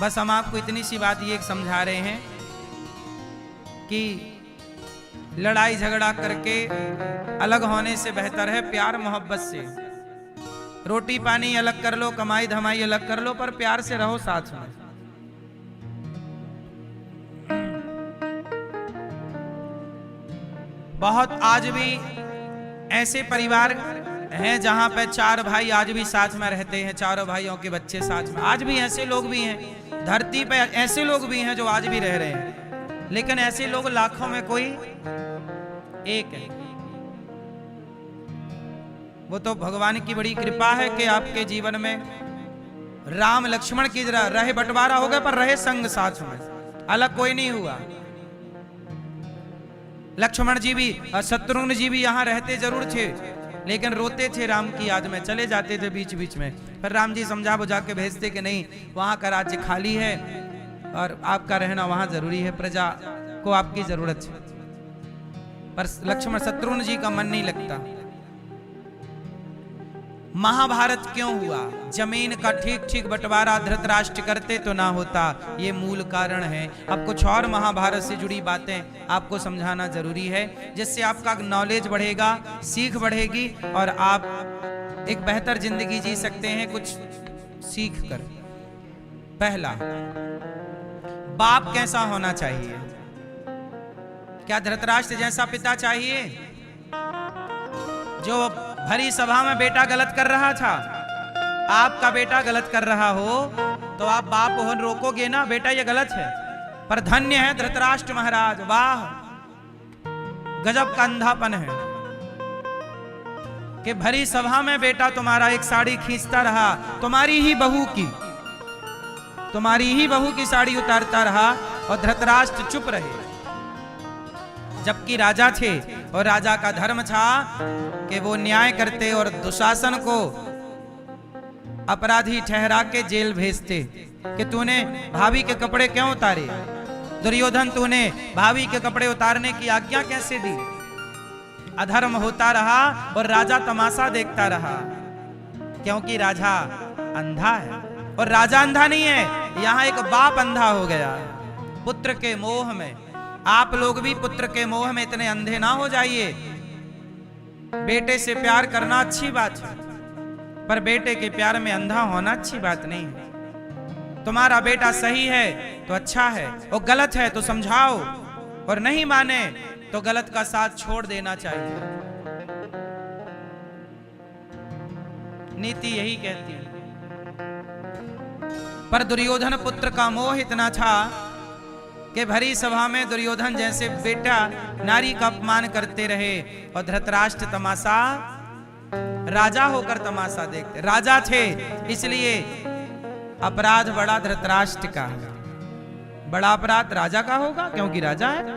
बस हम आपको इतनी सी बात ये समझा रहे हैं कि लड़ाई झगड़ा करके अलग होने से बेहतर है प्यार मोहब्बत से। रोटी पानी अलग कर लो, कमाई धमाई अलग कर लो, पर प्यार से रहो साथ में। बहुत आज भी ऐसे परिवार हैं जहां पे 4 भाई आज भी साथ में रहते हैं, चारों भाइयों के बच्चे साथ में। आज भी ऐसे लोग भी हैं धरती पे, ऐसे लोग भी हैं जो आज भी रह रहे हैं, लेकिन ऐसे लोग लाखों में कोई एक है। वो तो भगवान की बड़ी कृपा है कि आपके जीवन में राम लक्ष्मण की रहे बंटवारा हो गया, पर रहे संग साथ में, अलग कोई नहीं हुआ। लक्ष्मण जी भी शत्रुघ्न जी भी यहाँ रहते जरूर थे, लेकिन रोते थे राम की याद में, चले जाते थे बीच बीच में। फिर राम जी समझा बुझा के भेजते कि नहीं, वहां का राज्य खाली है और आपका रहना वहां जरूरी है, प्रजा को आपकी जरूरत है। पर लक्ष्मण शत्रुघ्न जी का मन नहीं लगता। महाभारत क्यों हुआ? जमीन का ठीक ठीक बंटवारा धृतराष्ट्र करते तो ना होता, ये मूल कारण है। अब कुछ और महाभारत से जुड़ी बातें आपको समझाना जरूरी है, जिससे आपका नॉलेज बढ़ेगा, सीख बढ़ेगी और आप एक बेहतर जिंदगी जी सकते हैं कुछ सीख कर। पहला, बाप कैसा होना चाहिए? क्या धृतराष्ट्र जैसा पिता चाहिए जो भरी सभा में बेटा गलत कर रहा था? आपका बेटा गलत कर रहा हो तो आप बाप हो, रोकोगे ना, बेटा ये गलत है। पर धन्य है धृतराष्ट्र महाराज, वाह गजब का अंधापन है कि भरी सभा में बेटा तुम्हारा एक साड़ी खींचता रहा, तुम्हारी ही बहू की साड़ी उतारता रहा और धृतराष्ट्र चुप रहे, जबकि राजा थे और राजा का धर्म था कि वो न्याय करते और दुशासन को अपराधी ठहरा के जेल भेजते कि तूने भाभी के कपड़े क्यों उतारे? दुर्योधन, तूने भाभी के कपड़े उतारने की आज्ञा कैसे दी? अधर्म होता रहा और राजा तमाशा देखता रहा, क्योंकि राजा अंधा है। और राजा अंधा नहीं है, यहां एक बाप अंधा हो गया पुत्र के मोह में। आप लोग भी पुत्र के मोह में इतने अंधे ना हो जाइए। बेटे से प्यार करना अच्छी बात है, पर बेटे के प्यार में अंधा होना अच्छी बात नहीं है। तुम्हारा बेटा सही है तो अच्छा है, वो गलत है तो समझाओ, और नहीं माने तो गलत का साथ छोड़ देना चाहिए। नीति यही कहती है। पर दुर्योधन पुत्र का मोह इतना था कि भरी सभा में दुर्योधन जैसे बेटा नारी का अपमान करते रहे और धृतराष्ट्र तमाशा, राजा होकर तमाशा देखते। राजा थे इसलिए अपराध बड़ा धृतराष्ट्र का है, बड़ा अपराध राजा का होगा क्योंकि राजा है।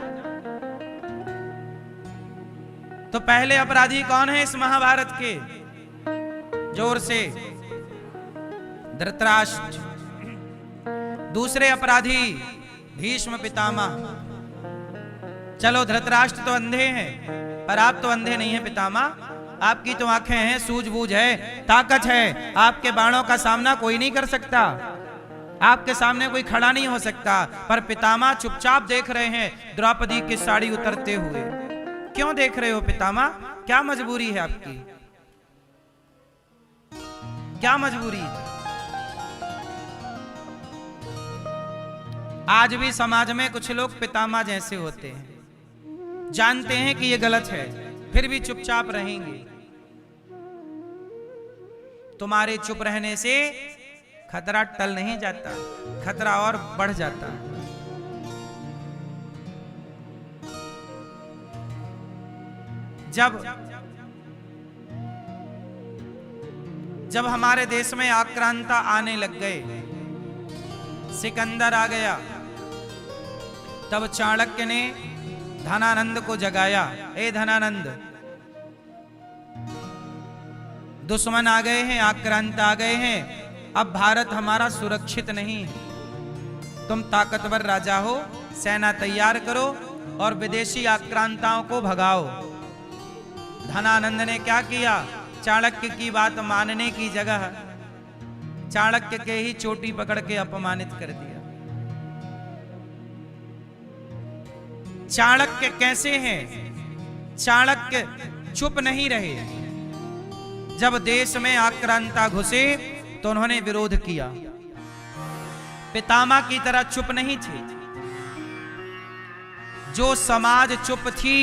तो पहले अपराधी कौन है इस महाभारत के? जोर से, धृतराष्ट्र। दूसरे अपराधी भीष्म पितामह। चलो धृतराष्ट्र तो अंधे हैं, पर आप तो अंधे नहीं हैं पितामह। आपकी तो आंखें हैं, सूझबूझ है, ताकत है। आपके बाणों का सामना कोई नहीं कर सकता, आपके सामने कोई खड़ा नहीं हो सकता। पर पितामह चुपचाप देख रहे हैं द्रौपदी की साड़ी उतरते हुए। क्यों देख रहे हो पितामह? क्या मजबूरी है आपकी? क्या मजबूरी है? आज भी समाज में कुछ लोग पितामह जैसे होते हैं, जानते हैं कि ये गलत है, फिर भी चुपचाप रहेंगे। तुम्हारे चुप रहने से खतरा टल नहीं जाता, खतरा और बढ़ जाता। जब हमारे देश में आक्रांता आने लग गए, सिकंदर आ गया, तब चाणक्य ने धनानंद को जगाया, ए धनानंद, दुश्मन आ गए हैं, आक्रांत आ गए हैं, अब भारत हमारा सुरक्षित नहीं है। तुम ताकतवर राजा हो, सेना तैयार करो और विदेशी आक्रांताओं को भगाओ। धनानंद ने क्या किया? चाणक्य की बात मानने की जगह चाणक्य के ही चोटी पकड़ के अपमानित कर दिया। चाणक्य कैसे हैं? चाणक्य चुप नहीं रहे। जब देश में आक्रांता घुसे तो उन्होंने विरोध किया, पितामह की तरह चुप नहीं थे। जो समाज चुप थी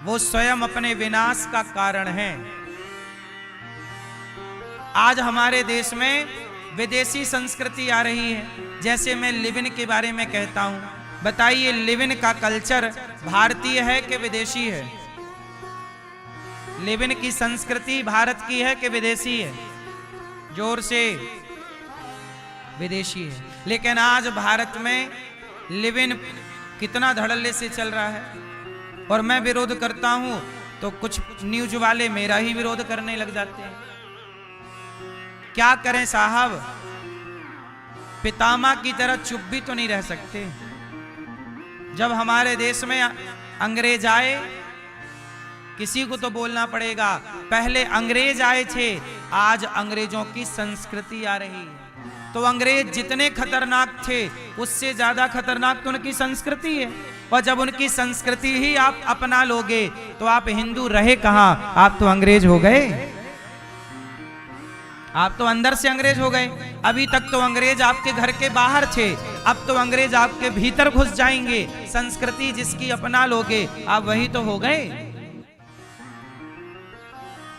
वो स्वयं अपने विनाश का कारण है। आज हमारे देश में विदेशी संस्कृति आ रही है। जैसे मैं लिव इन के बारे में कहता हूं, बताइए लिव इन का कल्चर भारतीय है कि विदेशी है? लिव इन की संस्कृति भारत की है कि विदेशी है? जोर से, विदेशी है। लेकिन आज भारत में लिव इन कितना धड़ल्ले से चल रहा है, और मैं विरोध करता हूं तो कुछ न्यूज वाले मेरा ही विरोध करने लग जाते हैं। क्या करें साहब, पितामह की तरह चुप भी तो नहीं रह सकते। जब हमारे देश में अंग्रेज आए, किसी को तो बोलना पड़ेगा, पहले अंग्रेज आए थे, आज अंग्रेजों की संस्कृति आ रही है। तो अंग्रेज जितने खतरनाक थे उससे ज्यादा खतरनाक तो उनकी संस्कृति है। और जब उनकी संस्कृति ही आप अपना लोगे तो आप हिंदू रहे कहां? आप तो अंग्रेज हो गए, आप तो अंदर से अंग्रेज हो गए। अभी तक तो अंग्रेज आपके घर के बाहर थे, अब तो अंग्रेज आपके भीतर घुस जाएंगे। संस्कृति जिसकी अपना लोगे आप वही तो हो गए।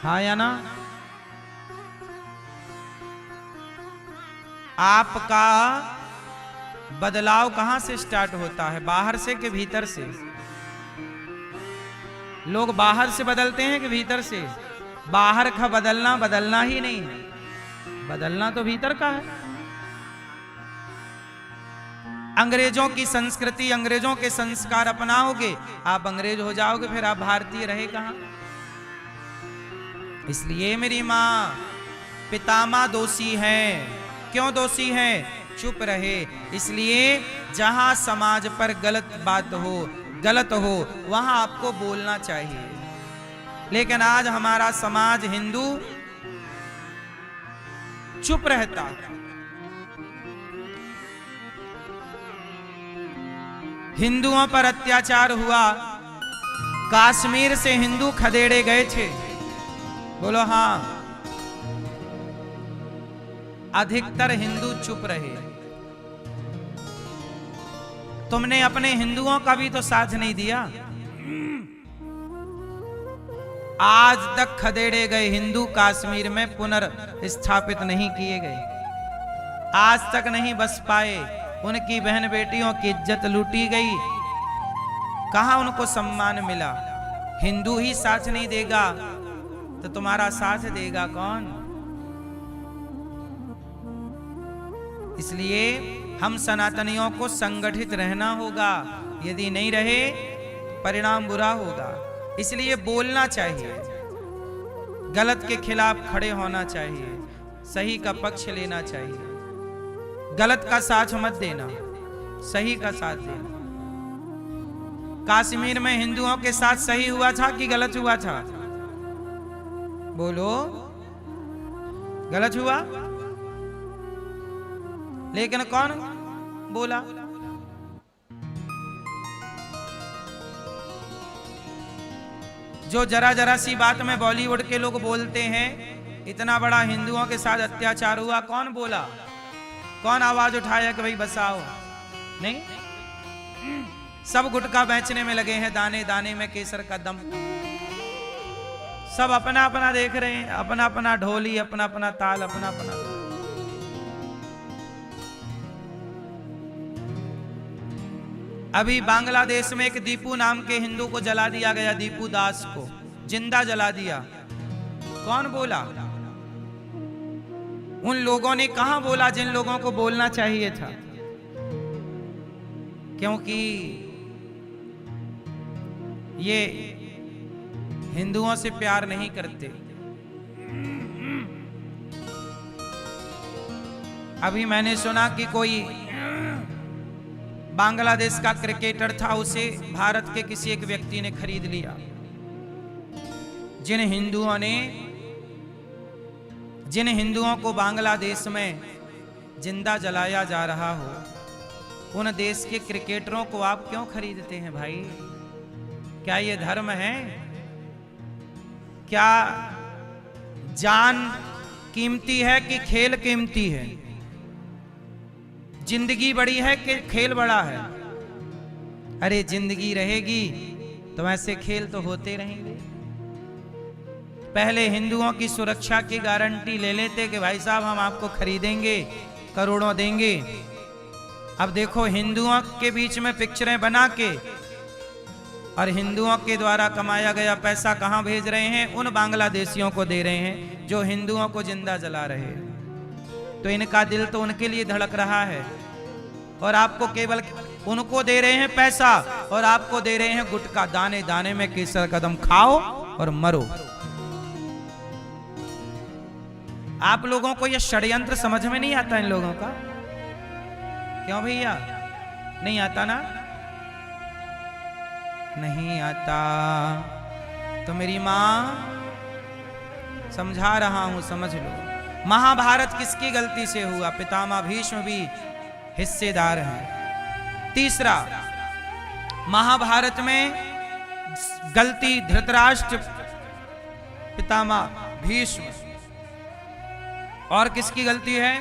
हाँ या ना? आपका बदलाव कहां से स्टार्ट होता है, बाहर से कि भीतर से? लोग बाहर से बदलते हैं कि भीतर से? बाहर का बदलना ही नहीं है, बदलना तो भीतर का है। अंग्रेजों की संस्कृति, अंग्रेजों के संस्कार अपनाओगे, आप अंग्रेज हो जाओगे, फिर आप भारतीय रहे कहां? इसलिए मेरी मां, पितामह दोषी हैं। क्यों दोषी हैं? चुप रहे। इसलिए जहां समाज पर गलत बात हो, गलत हो, वहां आपको बोलना चाहिए। लेकिन आज हमारा समाज हिंदू चुप रहता है। हिंदुओं पर अत्याचार हुआ, कश्मीर से हिंदू खदेड़े गए थे, बोलो हां। अधिकतर हिंदू चुप रहे। तुमने अपने हिंदुओं का भी तो साथ नहीं दिया। आज तक खदेड़े गए हिंदू कश्मीर में पुनर्स्थापित नहीं किए गए, आज तक नहीं बस पाए। उनकी बहन बेटियों की इज्जत लूटी गई, कहां उनको सम्मान मिला? हिंदू ही साथ नहीं देगा तो तुम्हारा साथ देगा कौन? इसलिए हम सनातनियों को संगठित रहना होगा, यदि नहीं रहे परिणाम बुरा होगा। इसलिए बोलना चाहिए, गलत के खिलाफ खड़े होना चाहिए, सही का पक्ष लेना चाहिए, गलत का साथ मत देना, सही का साथ देना। कश्मीर में हिंदुओं के साथ सही हुआ था कि गलत हुआ था? बोलो, गलत हुआ। लेकिन कौन बोला? जो जरा जरा सी बात में बॉलीवुड के लोग बोलते हैं, इतना बड़ा हिंदुओं के साथ अत्याचार हुआ, कौन बोला? कौन आवाज उठाया कि भाई बसाओ? नहीं, सब गुटखा बेचने में लगे हैं, दाने दाने में केसर का दम। सब अपना अपना देख रहे हैं, अपना अपना ढोली, अपना अपना ताल, अपना अपना। अभी बांग्लादेश में एक दीपू नाम के हिंदू को जला दिया गया, दीपू दास को जिंदा जला दिया। कौन बोला? उन लोगों ने कहां बोला जिन लोगों को बोलना चाहिए था, क्योंकि ये हिंदुओं से प्यार नहीं करते। अभी मैंने सुना कि कोई बांग्लादेश का क्रिकेटर था, उसे भारत के किसी एक व्यक्ति ने खरीद लिया। जिन हिंदुओं को बांग्लादेश में जिंदा जलाया जा रहा हो, उन देश के क्रिकेटरों को आप क्यों खरीदते हैं भाई? क्या ये धर्म है? क्या जान कीमती है कि खेल कीमती है? जिंदगी बड़ी है कि खेल बड़ा है? अरे जिंदगी रहेगी तो ऐसे खेल तो होते रहेंगे। पहले हिंदुओं की सुरक्षा की गारंटी ले लेते कि भाई साहब हम आपको खरीदेंगे, करोड़ों देंगे। अब देखो हिंदुओं के बीच में पिक्चरें बना के और हिंदुओं के द्वारा कमाया गया पैसा कहां भेज रहे हैं? उन बांग्लादेशियों को दे रहे हैं जो हिंदुओं को जिंदा जला रहे हैं। तो इनका दिल तो उनके लिए धड़क रहा है, और आपको केवल उनको दे रहे हैं पैसा, और आपको दे रहे हैं गुटखा, दाने दाने में केसर कदम, खाओ और मरो। आप लोगों को यह षड्यंत्र समझ में नहीं आता इन लोगों का? क्यों भैया, नहीं आता ना? नहीं आता तो मेरी मां समझा रहा हूं, समझ लो। महाभारत किसकी गलती से हुआ? पितामह भीष्म भी हिस्सेदार हैं। तीसरा, महाभारत में गलती धृतराष्ट्र, पितामह भीष्म, और किसकी गलती है?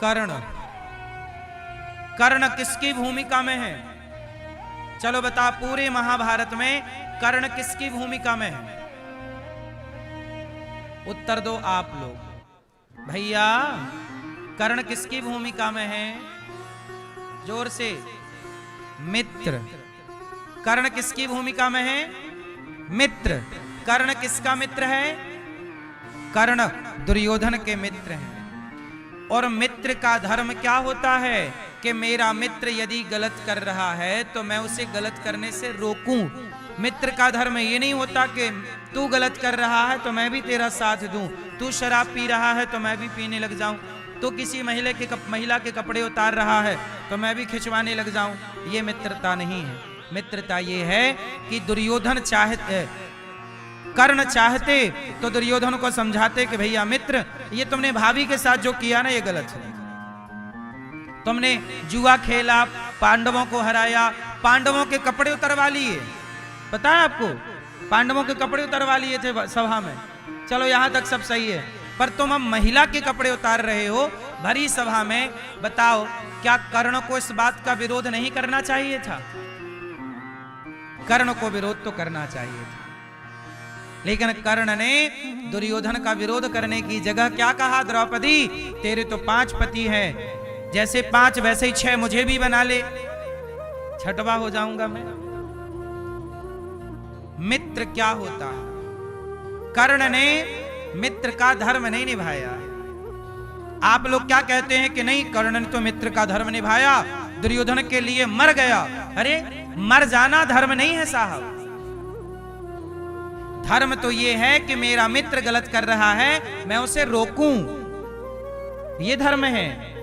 कर्ण। कर्ण किसकी भूमिका में है? चलो बता, पूरे महाभारत में कर्ण किसकी भूमिका में है? उत्तर दो आप लोग। भैया कर्ण किसकी भूमिका में है? जोर से। मित्र। कर्ण किसकी भूमिका में है? मित्र। कर्ण किसका मित्र है? कर्ण दुर्योधन के मित्र हैं। और मित्र का धर्म क्या होता है कि मेरा मित्र यदि गलत कर रहा है तो मैं उसे गलत करने से रोकूं। मित्र का धर्म ये नहीं होता कि तू गलत कर रहा है तो मैं भी तेरा साथ दूं, तू शराब पी रहा है तो मैं भी पीने लग जाऊं, तो किसी महिला के कपड़े उतार रहा है तो मैं भी खिंचवाने लग जाऊं। ये मित्रता नहीं है। मित्रता ये है कि दुर्योधन कर्ण चाहते तो दुर्योधन को समझाते कि भैया मित्र, ये तुमने भाभी के साथ जो किया ना ये गलत है। तुमने जुआ खेला, पांडवों को हराया, पांडवों के कपड़े उतरवा लिए। पता है आपको? पांडवों के कपड़े उतरवा लिए थे सभा में। चलो यहां तक सब सही है, पर तुम अब महिला के कपड़े उतार रहे हो भरी सभा में। बताओ, क्या कर्ण को इस बात का विरोध नहीं करना चाहिए था? कर्ण को विरोध तो करना चाहिए था, लेकिन कर्ण ने दुर्योधन का विरोध करने की जगह क्या कहा? द्रौपदी तेरे तो 5 पति हैं, जैसे 5 वैसे ही 6 मुझे भी बना ले, छठवा हो जाऊंगा मैं। मित्र क्या होता है? कर्ण ने मित्र का धर्म नहीं निभाया। आप लोग क्या कहते हैं कि नहीं, कर्ण ने तो मित्र का धर्म निभाया, दुर्योधन के लिए मर गया। अरे मर जाना धर्म नहीं है साहब। धर्म तो ये है कि मेरा मित्र गलत कर रहा है, मैं उसे रोकूं, ये धर्म है।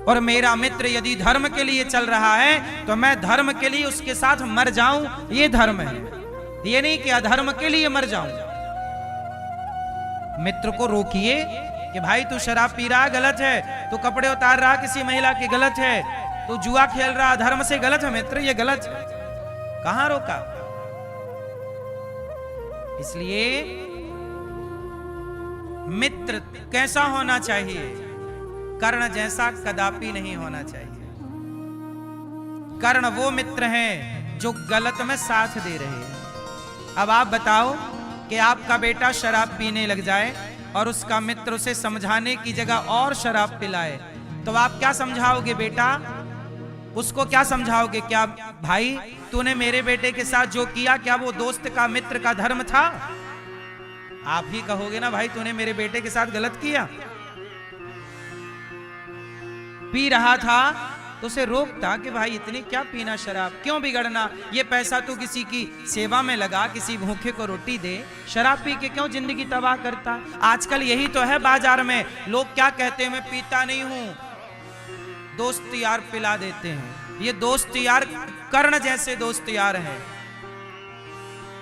और मेरा मित्र यदि धर्म के लिए चल रहा है तो मैं धर्म के लिए उसके साथ मर जाऊं, ये धर्म है। ये नहीं कि अधर्म के लिए मर जाऊं। मित्र को रोकिए कि भाई तू शराब पी रहा गलत है, तू कपड़े उतार रहा किसी महिला के गलत है, तू जुआ खेल रहा धर्म से गलत है मित्र, ये गलत है। कहां रोका? इसलिए मित्र कैसा होना चाहिए? कर्ण जैसा कदापि नहीं होना चाहिए। कर्ण वो मित्र हैं जो गलत में साथ दे रहे हैं। अब आप बताओ कि आपका बेटा शराब पीने लग जाए और उसका मित्र उसे समझाने की जगह और शराब पिलाए, तो आप क्या समझाओगे? बेटा उसको क्या समझाओगे? क्या भाई तूने मेरे बेटे के साथ जो किया, क्या वो दोस्त का मित्र का धर्म था? आप ही कहोगे ना, भाई तूने मेरे बेटे के साथ गलत किया। पी रहा था तो उसे रोकता कि भाई इतनी क्या पीना शराब, क्यों बिगड़ना, ये पैसा तू किसी की सेवा में लगा, किसी भूखे को रोटी दे, शराब पी के क्यों जिंदगी तबाह करता। आजकल यही तो है बाजार में, लोग क्या कहते हैं, मैं पीता नहीं हूं, दोस्त यार पिला देते हैं। ये दोस्त यार कर्ण जैसे दोस्त यार हैं,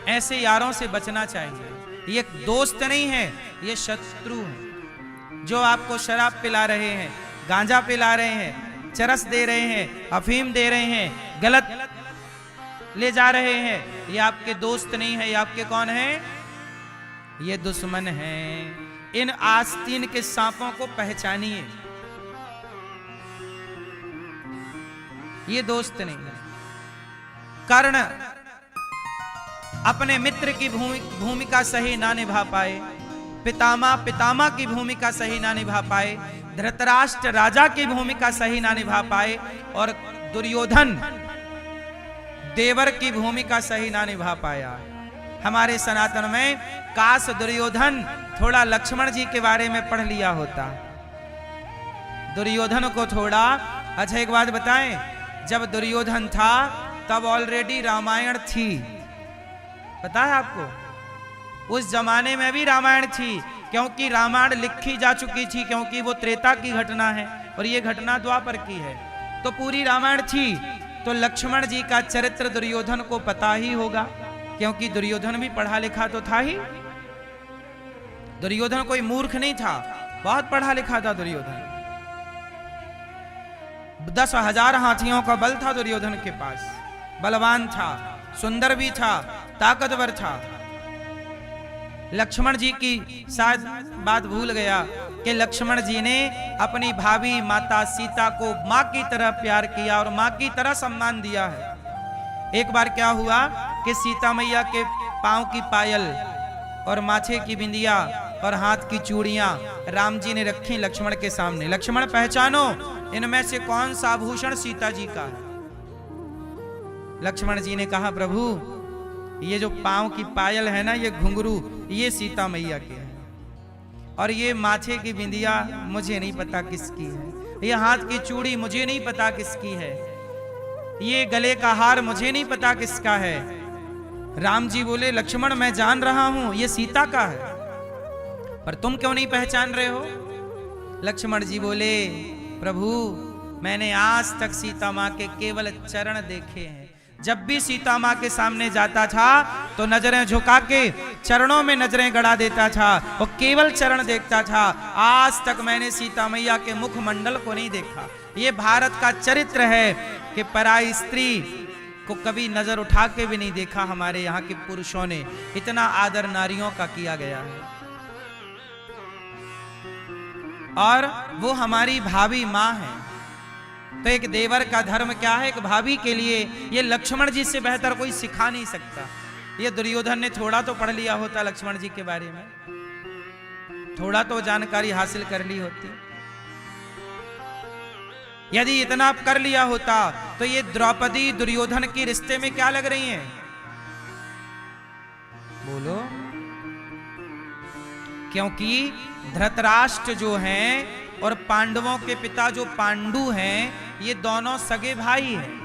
ऐसे यारों से बचना चाहिए। ये दोस्त नहीं है, ये शत्रु है, जो आपको शराब पिला रहे हैं, गांजा पिला रहे हैं, चरस दे रहे हैं, अफीम दे रहे हैं, गलत ले जा रहे हैं। ये आपके दोस्त नहीं है, ये आपके कौन है? ये दुश्मन हैं। इन आस्तीन के सांपों को पहचानिए, ये दोस्त नहीं है। कर्ण अपने मित्र की भूमिका सही ना निभा पाए, पितामह की भूमिका सही ना निभा पाए, धृतराष्ट्र राजा की भूमिका सही ना निभा पाए, और दुर्योधन देवर की भूमिका सही ना निभा पाया। हमारे सनातन में काश दुर्योधन थोड़ा लक्ष्मण जी के बारे में पढ़ लिया होता, दुर्योधन को थोड़ा। अच्छा एक बात बताएं, जब दुर्योधन था तब ऑलरेडी रामायण थी, पता है आपको? उस जमाने में भी रामायण थी, क्योंकि रामायण लिखी जा चुकी थी, क्योंकि वो त्रेता की घटना है और ये घटना द्वापर की है, तो पूरी रामायण थी। तो लक्ष्मण जी का चरित्र दुर्योधन को पता ही होगा, क्योंकि दुर्योधन भी पढ़ा लिखा तो था ही। दुर्योधन कोई मूर्ख नहीं था, बहुत पढ़ा लिखा था दुर्योधन। 10,000 हाथियों का बल था दुर्योधन के पास, बलवान था, सुंदर भी था, ताकतवर था। लक्ष्मण जी की शायद बात भूल गया कि लक्ष्मण जी ने अपनी भाभी माता सीता को मां की तरह प्यार किया और मां की तरह सम्मान दिया है। एक बार क्या हुआ कि सीता मैया के पांव की पायल और माथे की बिंदिया और हाथ की चूड़ियां राम जी ने रखी लक्ष्मण के सामने। लक्ष्मण पहचानो, इनमें से कौन सा आभूषण सीता जी का है? लक्ष्मण जी ने कहा, प्रभु ये जो पांव की पायल है ना, ये घुंघरू, ये सीता मैया के है, और ये माथे की बिंदिया मुझे नहीं पता किसकी है, ये हाथ की चूड़ी मुझे नहीं पता किसकी है, ये गले का हार मुझे नहीं पता किसका है। राम जी बोले, लक्ष्मण मैं जान रहा हूं ये सीता का है, पर तुम क्यों नहीं पहचान रहे हो? लक्ष्मण जी बोले, प्रभु मैंने आज तक सीता मां के केवल चरण देखे हैं। जब भी सीता मां के सामने जाता था तो नजरें झुका के चरणों में नजरें गड़ा देता था और केवल चरण देखता था। आज तक मैंने सीता मैया के मुखमंडल को नहीं देखा। ये भारत का चरित्र है कि पराई स्त्री को कभी नजर उठा के भी नहीं देखा। हमारे यहाँ के पुरुषों ने इतना आदर नारियों का किया गया है, और वो हमारी भाभी माँ है। तो एक देवर का धर्म क्या है? एक भाभी के लिए ये लक्ष्मण जी से बेहतर कोई सिखा नहीं सकता। ये दुर्योधन ने थोड़ा तो पढ़ लिया होता लक्ष्मण जी के बारे में, थोड़ा तो जानकारी हासिल कर ली होती। यदि इतना कर लिया होता तो ये द्रौपदी दुर्योधन के रिश्ते में क्या लग रही हैं? बोलो। क्योंकि धृतराष्ट्र जो हैं और पांडवों के पिता जो पांडु हैं, ये दोनों सगे भाई हैं।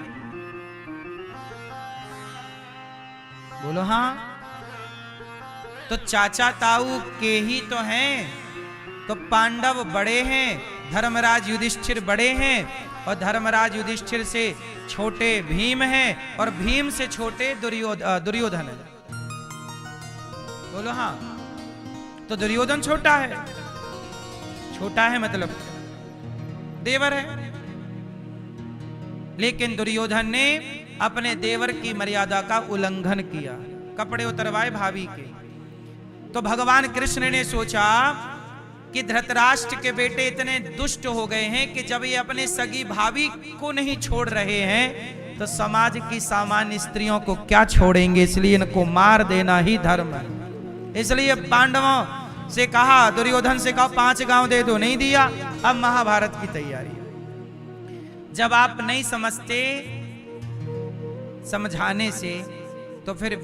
बोलो हाँ। तो चाचा ताऊ के ही तो हैं। तो पांडव बड़े हैं, धर्मराज युधिष्ठिर बड़े हैं, और धर्मराज युधिष्ठिर से छोटे भीम हैं, और भीम से छोटे दुर्योधन है। बोलो हाँ। तो दुर्योधन छोटा है, छोटा है मतलब देवर है। लेकिन दुर्योधन ने अपने देवर की मर्यादा का उल्लंघन किया, कपड़े उतरवाए भाभी के। तो भगवान कृष्ण ने सोचा कि धृतराष्ट्र के बेटे इतने दुष्ट हो गए हैं कि जब ये अपने सगी भाभी को नहीं छोड़ रहे हैं तो समाज की सामान्य स्त्रियों को क्या छोड़ेंगे, इसलिए इनको मार देना ही धर्म है। इसलिए पांडवों से कहा, दुर्योधन से कहा 5 गांव दे दो, नहीं दिया। अब महाभारत की तैयारी। जब आप नहीं समझते समझाने से तो फिर